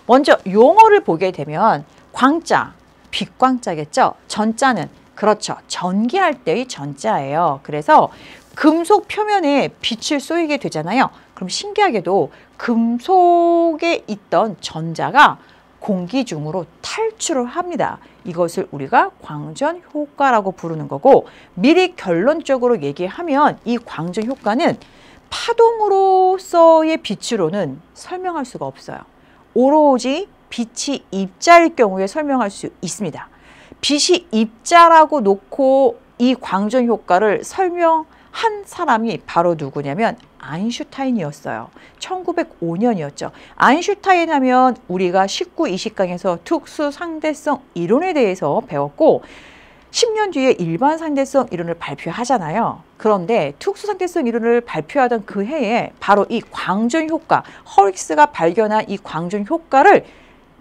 먼저 용어를 보게 되면 광자, 빛광자겠죠. 전자는 그렇죠. 전기할 때의 전자예요. 그래서 금속 표면에 빛을 쏘이게 되잖아요. 그럼 신기하게도 금속에 있던 전자가 공기 중으로 탈출을 합니다. 이것을 우리가 광전 효과라고 부르는 거고, 미리 결론적으로 얘기하면 이 광전 효과는 파동으로서의 빛으로는 설명할 수가 없어요. 오로지 빛이 입자일 경우에 설명할 수 있습니다. 빛이 입자라고 놓고 이 광전 효과를 설명한 사람이 바로 누구냐면 아인슈타인이었어요. 1905년이었죠. 아인슈타인 하면 우리가 19, 20강에서 특수 상대성 이론에 대해서 배웠고 10년 뒤에 일반 상대성 이론을 발표하잖아요. 그런데 특수 상대성 이론을 발표하던 그 해에 바로 이 광전 효과, 허릭스가 발견한 이 광전 효과를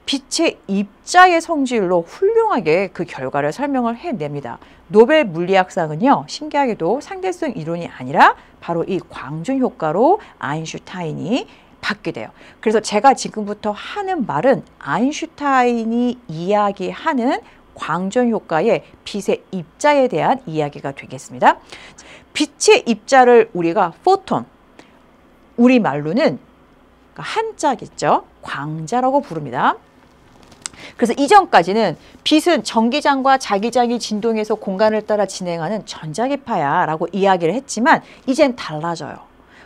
빛의 입자의 성질로 훌륭하게 그 결과를 설명을 해냅니다. 노벨 물리학상은요, 신기하게도 상대성 이론이 아니라 바로 이 광전 효과로 아인슈타인이 받게 돼요. 그래서 제가 지금부터 하는 말은 아인슈타인이 이야기하는 광전 효과의 빛의 입자에 대한 이야기가 되겠습니다. 빛의 입자를 우리가 포톤, 우리말로는 한자겠죠. 광자라고 부릅니다. 그래서 이전까지는 빛은 전기장과 자기장이 진동해서 공간을 따라 진행하는 전자기파야 라고 이야기를 했지만 이젠 달라져요.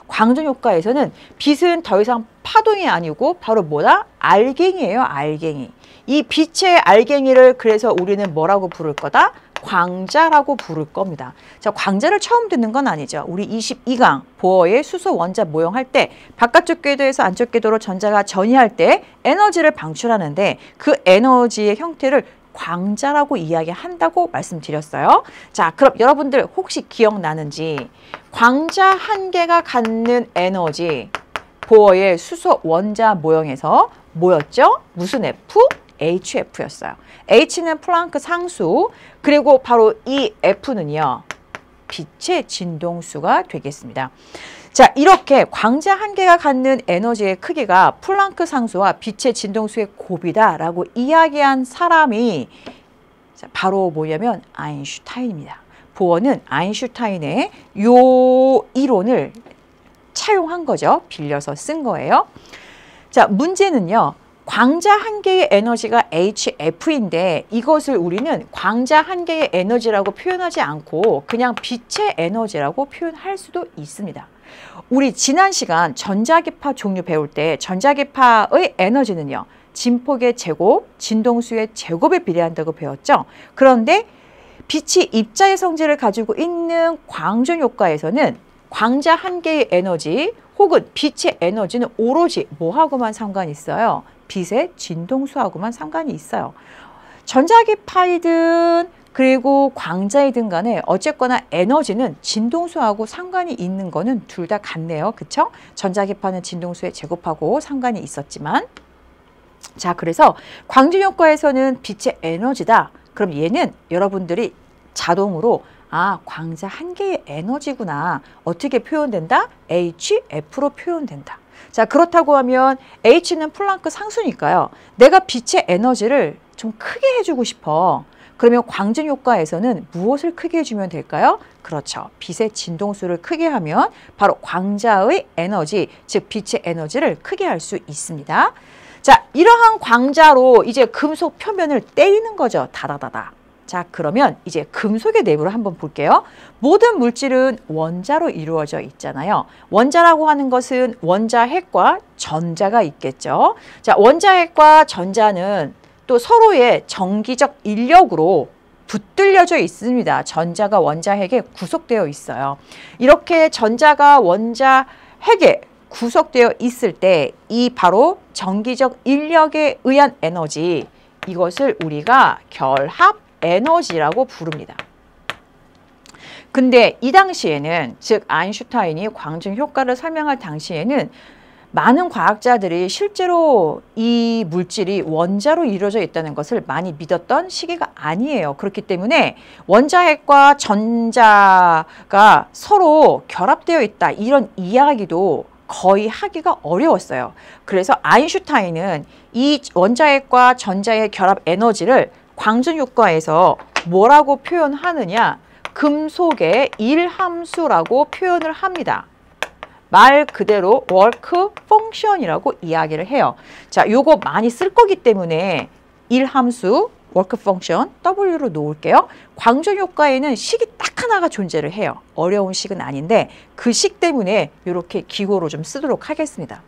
광전 효과에서는 빛은 더 이상 파동이 아니고 바로 뭐다? 알갱이에요. 알갱이. 이 빛의 알갱이를 그래서 우리는 뭐라고 부를 거다? 광자라고 부를 겁니다. 자, 광자를 처음 듣는 건 아니죠. 우리 22강 보어의 수소 원자 모형할 때 바깥쪽 궤도에서 안쪽 궤도로 전자가 전이할 때 에너지를 방출하는데 그 에너지의 형태를 광자라고 이야기한다고 말씀드렸어요. 자, 그럼 여러분들 혹시 기억나는지 광자 한 개가 갖는 에너지 보어의 수소 원자 모형에서 뭐였죠? 무슨 F? HF였어요. H는 플랑크 상수, 그리고 바로 이 F는요, 빛의 진동수가 되겠습니다. 자, 이렇게 광자 한 개가 갖는 에너지의 크기가 플랑크 상수와 빛의 진동수의 곱이다라고 이야기한 사람이 바로 뭐냐면 아인슈타인입니다. 보어는 아인슈타인의 요 이론을 차용한 거죠. 빌려서 쓴 거예요. 자, 문제는요. 광자 한 개의 에너지가 HF인데 이것을 우리는 광자 한 개의 에너지라고 표현하지 않고 그냥 빛의 에너지라고 표현할 수도 있습니다. 우리 지난 시간 전자기파 종류 배울 때 전자기파의 에너지는요. 진폭의 제곱, 진동수의 제곱에 비례한다고 배웠죠. 그런데 빛이 입자의 성질을 가지고 있는 광전 효과에서는 광자 한 개의 에너지 혹은 빛의 에너지는 오로지 뭐하고만 상관이 있어요? 빛의 진동수하고만 상관이 있어요. 전자기파이든 그리고 광자이든 간에 어쨌거나 에너지는 진동수하고 상관이 있는 거는 둘 다 같네요. 그쵸? 전자기파는 진동수의 제곱하고 상관이 있었지만 자, 그래서 광전 효과에서는 빛의 에너지다. 그럼 얘는 여러분들이 자동으로 아, 광자 한 개의 에너지구나. 어떻게 표현된다? HF로 표현된다. 자, 그렇다고 하면 H는 플랑크 상수니까요. 내가 빛의 에너지를 좀 크게 해주고 싶어. 그러면 광전 효과에서는 무엇을 크게 해주면 될까요? 그렇죠. 빛의 진동수를 크게 하면 바로 광자의 에너지, 즉 빛의 에너지를 크게 할 수 있습니다. 자, 이러한 광자로 이제 금속 표면을 때리는 거죠. 다다다다. 자, 그러면 이제 금속의 내부를 한번 볼게요. 모든 물질은 원자로 이루어져 있잖아요. 원자라고 하는 것은 원자핵과 전자가 있겠죠. 자, 원자핵과 전자는 또 서로의 정기적 인력으로 붙들려져 있습니다. 전자가 원자핵에 구속되어 있어요. 이렇게 전자가 원자핵에 구속되어 있을 때 이 바로 정기적 인력에 의한 에너지, 이것을 우리가 결합 에너지라고 부릅니다. 근데 이 당시에는, 즉 아인슈타인이 광전 효과를 설명할 당시에는 많은 과학자들이 실제로 이 물질이 원자로 이루어져 있다는 것을 많이 믿었던 시기가 아니에요. 그렇기 때문에 원자핵과 전자가 서로 결합되어 있다, 이런 이야기도 거의 하기가 어려웠어요. 그래서 아인슈타인은 이 원자핵과 전자의 결합 에너지를 광전 효과에서 뭐라고 표현하느냐? 금속의 일함수라고 표현을 합니다. 말 그대로 work function이라고 이야기를 해요. 자, 요거 많이 쓸 거기 때문에 일함수 work function W로 놓을게요. 광전 효과에는 식이 딱 하나가 존재를 해요. 어려운 식은 아닌데 그 식 때문에 이렇게 기호로 좀 쓰도록 하겠습니다.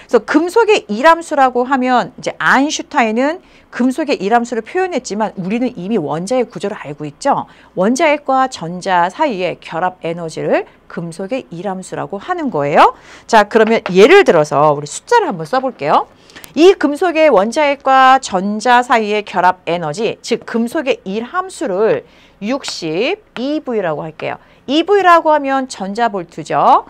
그래서 금속의 일함수라고 하면 이제 아인슈타인은 금속의 일함수를 표현했지만 우리는 이미 원자의 구조를 알고 있죠. 원자핵과 전자 사이의 결합 에너지를 금속의 일함수라고 하는 거예요. 자, 그러면 예를 들어서 우리 숫자를 한번 써볼게요. 이 금속의 원자핵과 전자 사이의 결합 에너지, 즉 금속의 일함수를 62V라고 할게요. EV라고 하면 전자볼트죠.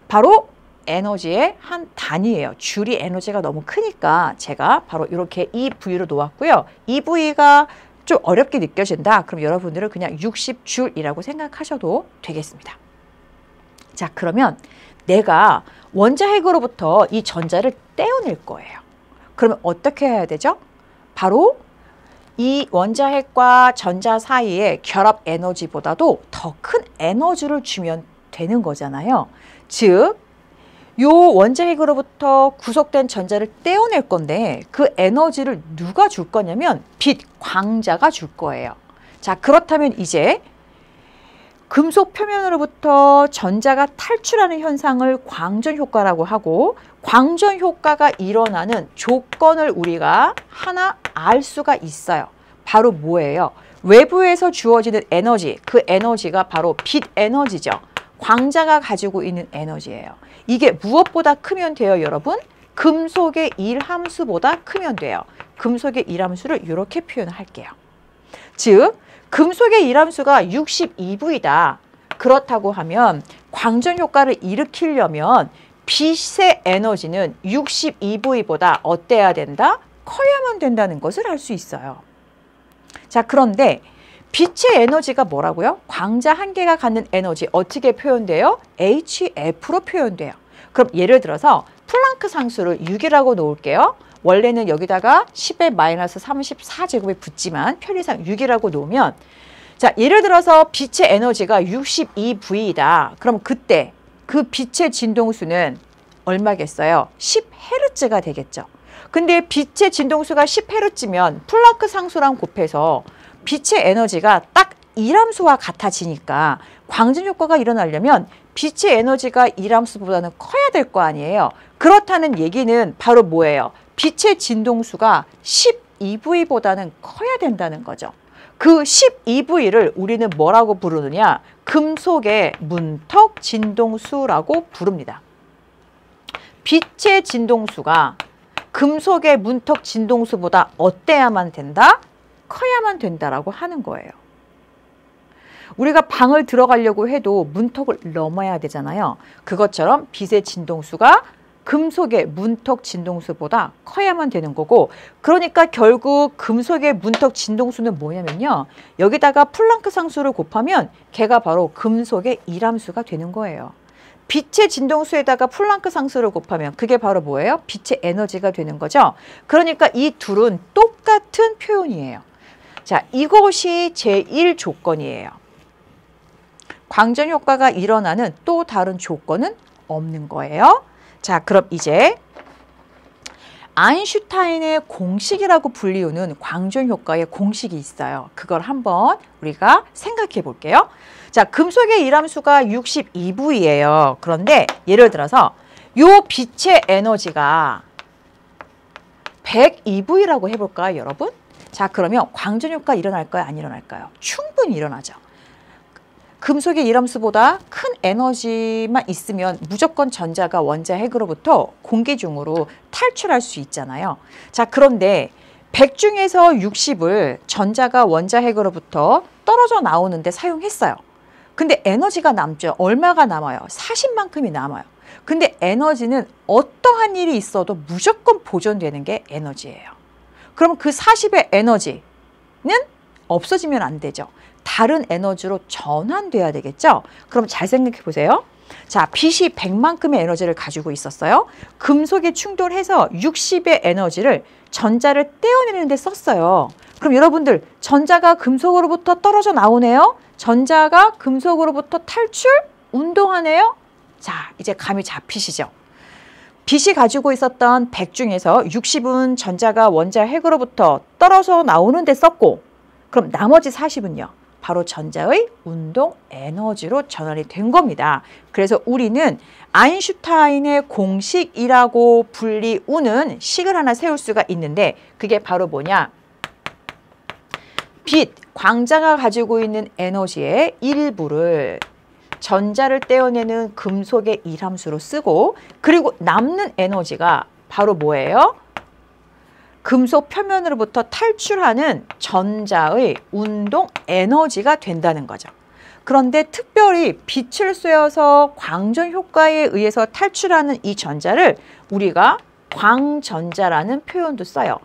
바로 에너지의 한 단위예요. 줄이 에너지가 너무 크니까 제가 바로 이렇게 EV로 놓았고요. EV가 좀 어렵게 느껴진다. 그럼 여러분들은 그냥 60줄이라고 생각하셔도 되겠습니다. 자, 그러면 내가 원자핵으로부터 이 전자를 떼어낼 거예요. 그러면 어떻게 해야 되죠? 바로 이 원자핵과 전자 사이의 결합 에너지보다도 더 큰 에너지를 주면 되는 거잖아요. 즉, 요 원자핵으로부터 구속된 전자를 떼어낼 건데 그 에너지를 누가 줄 거냐면 빛, 광자가 줄 거예요. 자, 그렇다면 이제 금속 표면으로부터 전자가 탈출하는 현상을 광전 효과라고 하고 광전 효과가 일어나는 조건을 우리가 하나 알 수가 있어요. 바로 뭐예요? 외부에서 주어지는 에너지, 그 에너지가 바로 빛 에너지죠. 광자가 가지고 있는 에너지예요. 이게 무엇보다 크면 돼요, 여러분? 금속의 일함수보다 크면 돼요. 금속의 일함수를 이렇게 표현할게요. 즉, 금속의 일함수가 62V다. 그렇다고 하면 광전 효과를 일으키려면 빛의 에너지는 62V보다 어때야 된다? 커야만 된다는 것을 알 수 있어요. 자, 그런데 빛의 에너지가 뭐라고요? 광자 한 개가 갖는 에너지 어떻게 표현돼요? HF로 표현돼요. 그럼 예를 들어서 플랑크 상수를 6이라고 놓을게요. 원래는 여기다가 10의 마이너스 34제곱이 붙지만 편의상 6이라고 놓으면 자, 예를 들어서 빛의 에너지가 62V이다. 그럼 그때 그 빛의 진동수는 얼마겠어요? 10Hz가 되겠죠. 근데 빛의 진동수가 10Hz면 플랑크 상수랑 곱해서 빛의 에너지가 딱 일함수와 같아지니까 광전 효과가 일어나려면 빛의 에너지가 일함수보다는 커야 될 거 아니에요. 그렇다는 얘기는 바로 뭐예요? 빛의 진동수가 12V보다는 커야 된다는 거죠. 그 12V를 우리는 뭐라고 부르느냐? 금속의 문턱 진동수라고 부릅니다. 빛의 진동수가 금속의 문턱 진동수보다 어때야만 된다? 커야만 된다라고 하는 거예요. 우리가 방을 들어가려고 해도 문턱을 넘어야 되잖아요. 그것처럼 빛의 진동수가 금속의 문턱 진동수보다 커야만 되는 거고, 그러니까 결국 금속의 문턱 진동수는 뭐냐면요. 여기다가 플랑크 상수를 곱하면 걔가 바로 금속의 일함수가 되는 거예요. 빛의 진동수에다가 플랑크 상수를 곱하면 그게 바로 뭐예요? 빛의 에너지가 되는 거죠. 그러니까 이 둘은 똑같은 표현이에요. 자, 이것이 제1 조건이에요. 광전 효과가 일어나는 또 다른 조건은 없는 거예요. 자, 그럼 이제 아인슈타인의 공식이라고 불리우는 광전 효과의 공식이 있어요. 그걸 한번 우리가 생각해 볼게요. 자, 금속의 일함수가 62V예요. 그런데 예를 들어서 요 빛의 에너지가 102V라고 해볼까요, 여러분? 자, 그러면 광전 효과 일어날까요, 안 일어날까요? 충분히 일어나죠. 금속의 일함수보다 큰 에너지만 있으면 무조건 전자가 원자핵으로부터 공기 중으로 탈출할 수 있잖아요. 자, 그런데 100 중에서 60을 전자가 원자핵으로부터 떨어져 나오는데 사용했어요. 근데 에너지가 남죠. 얼마가 남아요? 40만큼이 남아요. 근데 에너지는 어떠한 일이 있어도 무조건 보존되는 게 에너지예요. 그럼 그 40의 에너지는 없어지면 안 되죠. 다른 에너지로 전환돼야 되겠죠? 그럼 잘 생각해 보세요. 자, 빛이 100만큼의 에너지를 가지고 있었어요. 금속에 충돌해서 60의 에너지를 전자를 떼어내는 데 썼어요. 그럼 여러분들, 전자가 금속으로부터 떨어져 나오네요. 전자가 금속으로부터 탈출, 운동하네요. 자, 이제 감이 잡히시죠? 빛이 가지고 있었던 100 중에서 60은 전자가 원자 핵으로부터 떨어져 나오는 데 썼고, 그럼 나머지 40은요? 바로 전자의 운동 에너지로 전환이 된 겁니다. 그래서 우리는 아인슈타인의 공식이라고 불리우는 식을 하나 세울 수가 있는데, 그게 바로 뭐냐? 빛, 광자가 가지고 있는 에너지의 일부를 전자를 떼어내는 금속의 일함수로 쓰고, 그리고 남는 에너지가 바로 뭐예요? 금속 표면으로부터 탈출하는 전자의 운동 에너지가 된다는 거죠. 그런데 특별히 빛을 쐬어서 광전 효과에 의해서 탈출하는 이 전자를 우리가 광전자라는 표현도 써요.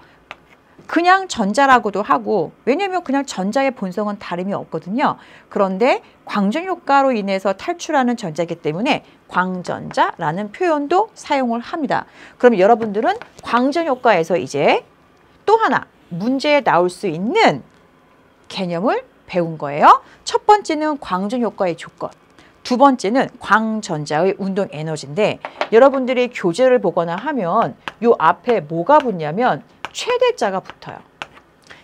그냥 전자라고도 하고, 왜냐하면 그냥 전자의 본성은 다름이 없거든요. 그런데 광전 효과로 인해서 탈출하는 전자이기 때문에 광전자라는 표현도 사용을 합니다. 그럼 여러분들은 광전 효과에서 이제 또 하나 문제에 나올 수 있는 개념을 배운 거예요. 첫 번째는 광전 효과의 조건, 두 번째는 광전자의 운동 에너지인데, 여러분들이 교재를 보거나 하면 요 앞에 뭐가 붙냐면 최대자가 붙어요.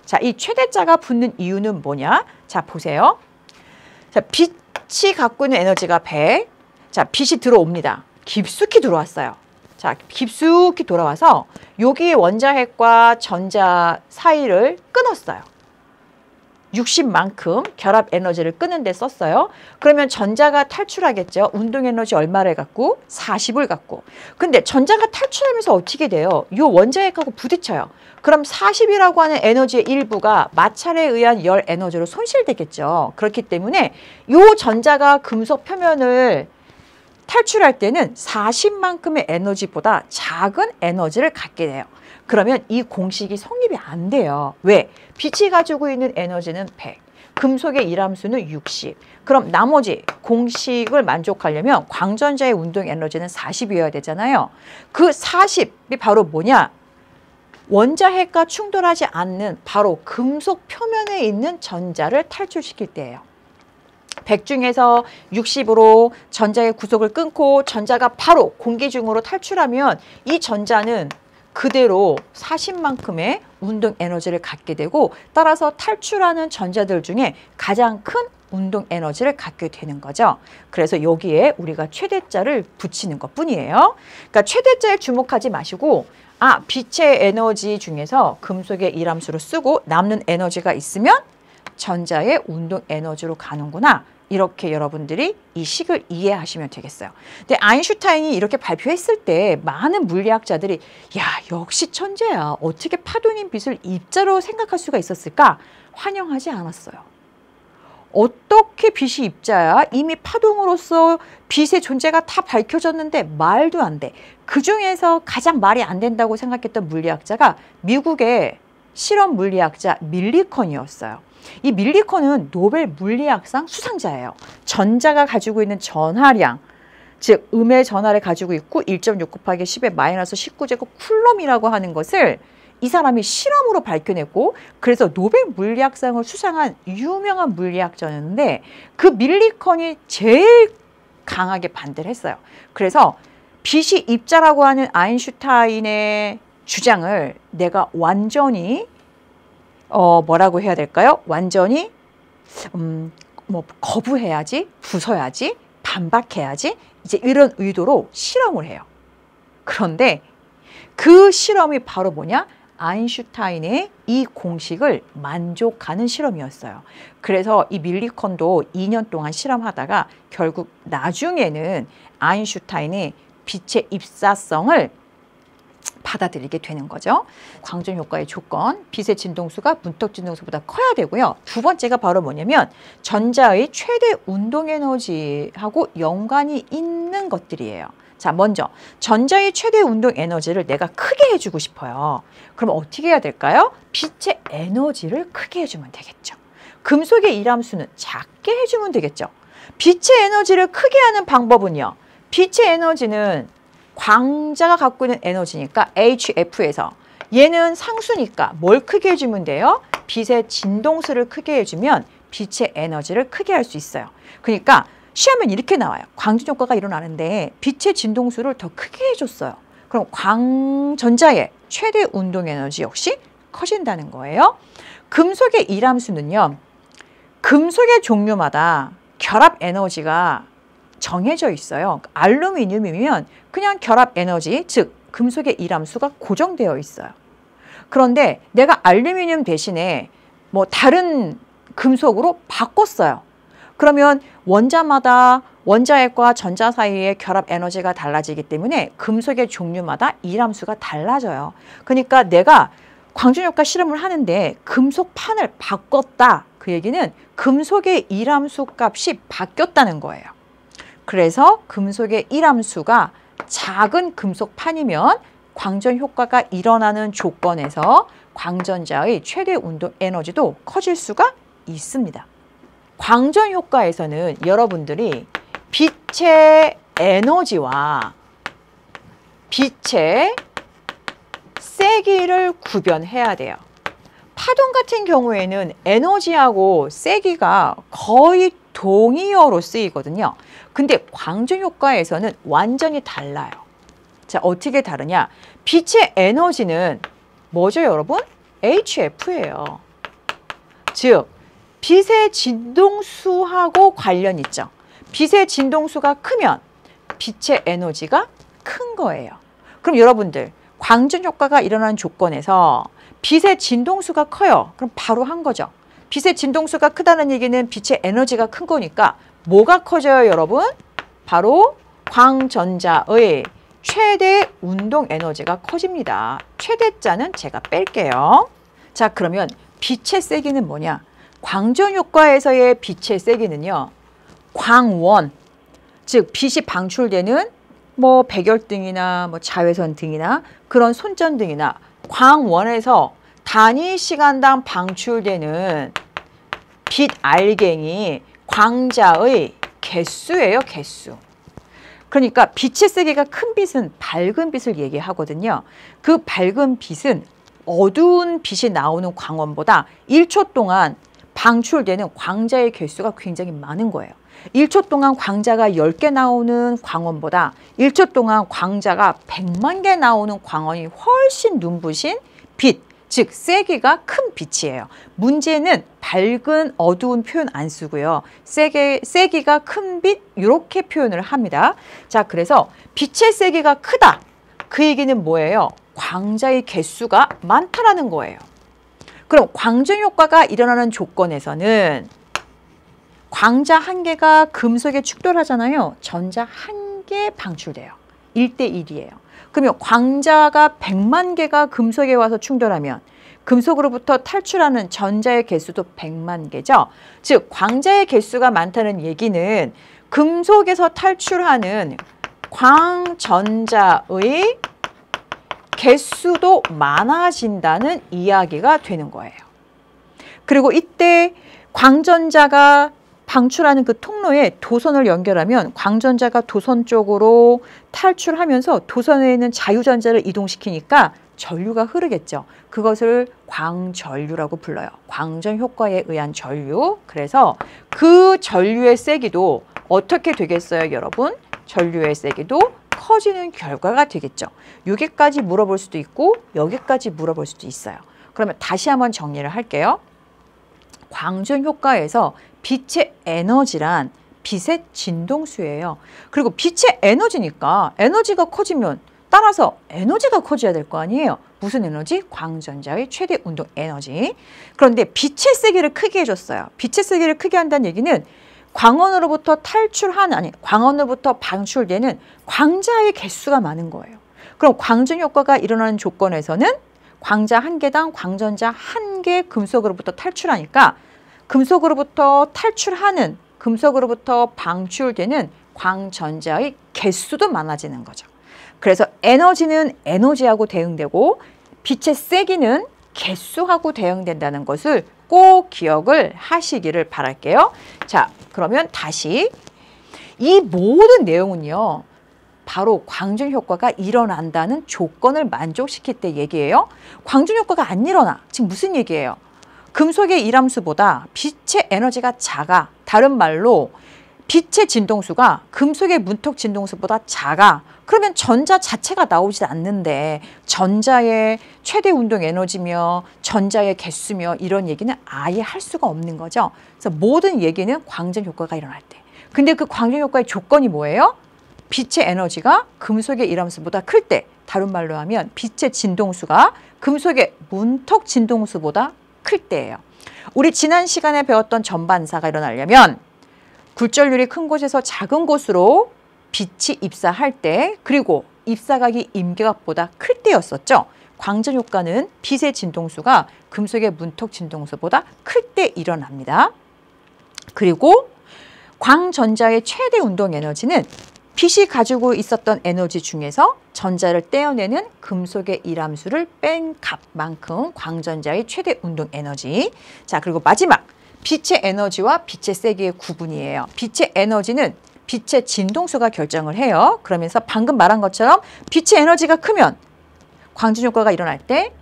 자, 이 최대자가 붙는 이유는 뭐냐? 자, 보세요. 자, 빛이 갖고 있는 에너지가 100. 자, 빛이 들어옵니다. 깊숙이 들어왔어요. 자, 깊숙이 돌아와서 여기 원자핵과 전자 사이를 끊었어요. 60만큼 결합 에너지를 끄는 데 썼어요. 그러면 전자가 탈출하겠죠. 운동 에너지 얼마를 갖고? 40을 갖고. 근데 전자가 탈출하면서 어떻게 돼요? 이 원자핵하고 부딪혀요. 그럼 40이라고 하는 에너지의 일부가 마찰에 의한 열 에너지로 손실되겠죠. 그렇기 때문에 이 전자가 금속 표면을 탈출할 때는 40만큼의 에너지보다 작은 에너지를 갖게 돼요. 그러면 이 공식이 성립이 안 돼요. 왜? 빛이 가지고 있는 에너지는 100, 금속의 일함수는 60. 그럼 나머지 공식을 만족하려면 광전자의 운동 에너지는 40이어야 되잖아요. 그 40이 바로 뭐냐? 원자핵과 충돌하지 않는 바로 금속 표면에 있는 전자를 탈출시킬 때예요. 100 중에서 60으로 전자의 구속을 끊고 전자가 바로 공기 중으로 탈출하면 이 전자는 그대로 40만큼의 운동 에너지를 갖게 되고, 따라서 탈출하는 전자들 중에 가장 큰 운동 에너지를 갖게 되는 거죠. 그래서 여기에 우리가 최대자를 붙이는 것 뿐이에요. 그러니까 최대자에 주목하지 마시고, 아, 빛의 에너지 중에서 금속의 일함수로 쓰고 남는 에너지가 있으면 전자의 운동 에너지로 가는구나. 이렇게 여러분들이 이 식을 이해하시면 되겠어요. 근데 아인슈타인이 이렇게 발표했을 때 많은 물리학자들이 야, 역시 천재야. 어떻게 파동인 빛을 입자로 생각할 수가 있었을까? 환영하지 않았어요. 어떻게 빛이 입자야? 이미 파동으로서 빛의 존재가 다 밝혀졌는데 말도 안 돼. 그중에서 가장 말이 안 된다고 생각했던 물리학자가 미국의 실험 물리학자 밀리컨이었어요. 이 밀리컨은 노벨 물리학상 수상자예요. 전자가 가지고 있는 전하량, 즉 음의 전하를 가지고 있고 1.6 곱하기 10의 마이너스 19제곱 쿨럼이라고 하는 것을 이 사람이 실험으로 밝혀냈고, 그래서 노벨 물리학상을 수상한 유명한 물리학자였는데, 그 밀리컨이 제일 강하게 반대를 했어요. 그래서 빛이 입자라고 하는 아인슈타인의 주장을 내가 완전히 뭐라고 해야 될까요? 완전히 거부해야지, 부숴야지, 반박해야지, 이제 이런 의도로 실험을 해요. 그런데 그 실험이 바로 뭐냐? 아인슈타인의 이 공식을 만족하는 실험이었어요. 그래서 이 밀리컨도 2년 동안 실험하다가 결국 나중에는 아인슈타인의 빛의 입사성을 받아들이게 되는 거죠. 광전 효과의 조건, 빛의 진동수가 문턱 진동수보다 커야 되고요. 두 번째가 바로 뭐냐면 전자의 최대 운동 에너지하고 연관이 있는 것들이에요. 자, 먼저 전자의 최대 운동 에너지를 내가 크게 해주고 싶어요. 그럼 어떻게 해야 될까요? 빛의 에너지를 크게 해주면 되겠죠. 금속의 일함수는 작게 해주면 되겠죠. 빛의 에너지를 크게 하는 방법은요. 빛의 에너지는 광자가 갖고 있는 에너지니까 HF에서 얘는 상수니까 뭘 크게 해주면 돼요? 빛의 진동수를 크게 해주면 빛의 에너지를 크게 할 수 있어요. 그러니까 시험엔 이렇게 나와요. 광전 효과가 일어나는데 빛의 진동수를 더 크게 해줬어요. 그럼 광전자의 최대 운동 에너지 역시 커진다는 거예요. 금속의 일함수는요. 금속의 종류마다 결합 에너지가 정해져 있어요. 알루미늄이면 그냥 결합 에너지, 즉 금속의 일함수가 고정되어 있어요. 그런데 내가 알루미늄 대신에 뭐 다른 금속으로 바꿨어요. 그러면 원자마다 원자핵과 전자 사이의 결합 에너지가 달라지기 때문에 금속의 종류마다 일함수가 달라져요. 그러니까 내가 광전효과 실험을 하는데 금속판을 바꿨다. 그 얘기는 금속의 일함수 값이 바뀌었다는 거예요. 그래서 금속의 일함수가 작은 금속판이면 광전 효과가 일어나는 조건에서 광전자의 최대 운동 에너지도 커질 수가 있습니다. 광전 효과에서는 여러분들이 빛의 에너지와 빛의 세기를 구별해야 돼요. 파동 같은 경우에는 에너지하고 세기가 거의 동의어로 쓰이거든요. 근데 광전 효과에서는 완전히 달라요. 자, 어떻게 다르냐? 빛의 에너지는 뭐죠, 여러분? HF예요. 즉, 빛의 진동수하고 관련 있죠. 빛의 진동수가 크면 빛의 에너지가 큰 거예요. 그럼 여러분들, 광전 효과가 일어나는 조건에서 빛의 진동수가 커요. 그럼 바로 한 거죠. 빛의 진동수가 크다는 얘기는 빛의 에너지가 큰 거니까 뭐가 커져요, 여러분? 바로 광전자의 최대 운동 에너지가 커집니다. 최대자는 제가 뺄게요. 자, 그러면 빛의 세기는 뭐냐? 광전 효과에서의 빛의 세기는요. 광원, 즉 빛이 방출되는 뭐 백열등이나 뭐 자외선 등이나 그런 손전등이나 광원에서 단위 시간당 방출되는 빛 알갱이 광자의 개수예요, 개수. 그러니까 빛의 세기가 큰 빛은 밝은 빛을 얘기하거든요. 그 밝은 빛은 어두운 빛이 나오는 광원보다 1초 동안 방출되는 광자의 개수가 굉장히 많은 거예요. 1초 동안 광자가 10개 나오는 광원보다 1초 동안 광자가 100만 개 나오는 광원이 훨씬 눈부신 빛, 즉 세기가 큰 빛이에요. 문제는 밝은 어두운 표현 안 쓰고요. 세기가 큰 빛 이렇게 표현을 합니다. 자, 그래서 빛의 세기가 크다. 그 얘기는 뭐예요? 광자의 개수가 많다라는 거예요. 그럼 광전 효과가 일어나는 조건에서는 광자 한 개가 금속에 축돌하잖아요. 전자 한 개 방출돼요. 1대1이에요. 그러면 광자가 100만 개가 금속에 와서 충돌하면 금속으로부터 탈출하는 전자의 개수도 100만 개죠. 즉 광자의 개수가 많다는 얘기는 금속에서 탈출하는 광전자의 개수도 많아진다는 이야기가 되는 거예요. 그리고 이때 광전자가 방출하는 그 통로에 도선을 연결하면 광전자가 도선 쪽으로 탈출하면서 도선에 있는 자유전자를 이동시키니까 전류가 흐르겠죠. 그것을 광전류라고 불러요. 광전 효과에 의한 전류. 그래서 그 전류의 세기도 어떻게 되겠어요, 여러분? 전류의 세기도 커지는 결과가 되겠죠. 여기까지 물어볼 수도 있고 여기까지 물어볼 수도 있어요. 그러면 다시 한번 정리를 할게요. 광전 효과에서 빛의 에너지란 빛의 진동수예요. 그리고 빛의 에너지니까 에너지가 커지면 따라서 에너지가 커져야 될 거 아니에요. 무슨 에너지? 광전자의 최대 운동 에너지. 그런데 빛의 세기를 크게 해줬어요. 빛의 세기를 크게 한다는 얘기는 광원으로부터 광원으로부터 방출되는 광자의 개수가 많은 거예요. 그럼 광전 효과가 일어나는 조건에서는 광자 한 개당 광전자 한 개 금속으로부터 탈출하니까 금속으로부터 방출되는 광전자의 개수도 많아지는 거죠. 그래서 에너지는 에너지하고 대응되고 빛의 세기는 개수하고 대응된다는 것을 꼭 기억을 하시기를 바랄게요. 자, 그러면 다시 이 모든 내용은요. 바로 광전 효과가 일어난다는 조건을 만족시킬 때 얘기예요. 광전 효과가 안 일어나. 지금 무슨 얘기예요? 금속의 일함수보다 빛의 에너지가 작아. 다른 말로 빛의 진동수가 금속의 문톡 진동수보다 작아. 그러면 전자 자체가 나오지 않는데 전자의 최대 운동 에너지며 전자의 개수며 이런 얘기는 아예 할 수가 없는 거죠. 그래서 모든 얘기는 광전 효과가 일어날 때. 근데 그 광전 효과의 조건이 뭐예요? 빛의 에너지가 금속의 일함수보다 클 때, 다른 말로 하면 빛의 진동수가 금속의 문톡 진동수보다 클 때예요. 우리 지난 시간에 배웠던 전반사가 일어나려면 굴절률이 큰 곳에서 작은 곳으로 빛이 입사할 때, 그리고 입사각이 임계각보다 클 때였었죠. 광전 효과는 빛의 진동수가 금속의 문톡 진동수보다 클 때 일어납니다. 그리고 광전자의 최대 운동 에너지는 빛이 가지고 있었던 에너지 중에서 전자를 떼어내는 금속의 일함수를 뺀 값만큼 광전자의 최대 운동 에너지. 자, 그리고 마지막 빛의 에너지와 빛의 세기의 구분이에요. 빛의 에너지는 빛의 진동수가 결정을 해요. 그러면서 방금 말한 것처럼 빛의 에너지가 크면 광전 효과가 일어날 때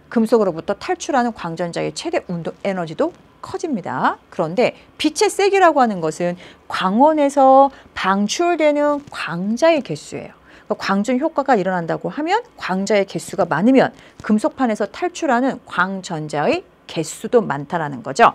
금속으로부터 탈출하는 광전자의 최대 운동 에너지도 커집니다. 그런데 빛의 세기라고 하는 것은 광원에서 방출되는 광자의 개수예요. 그러니까 광전 효과가 일어난다고 하면 광자의 개수가 많으면 금속판에서 탈출하는 광전자의 개수도 많다라는 거죠.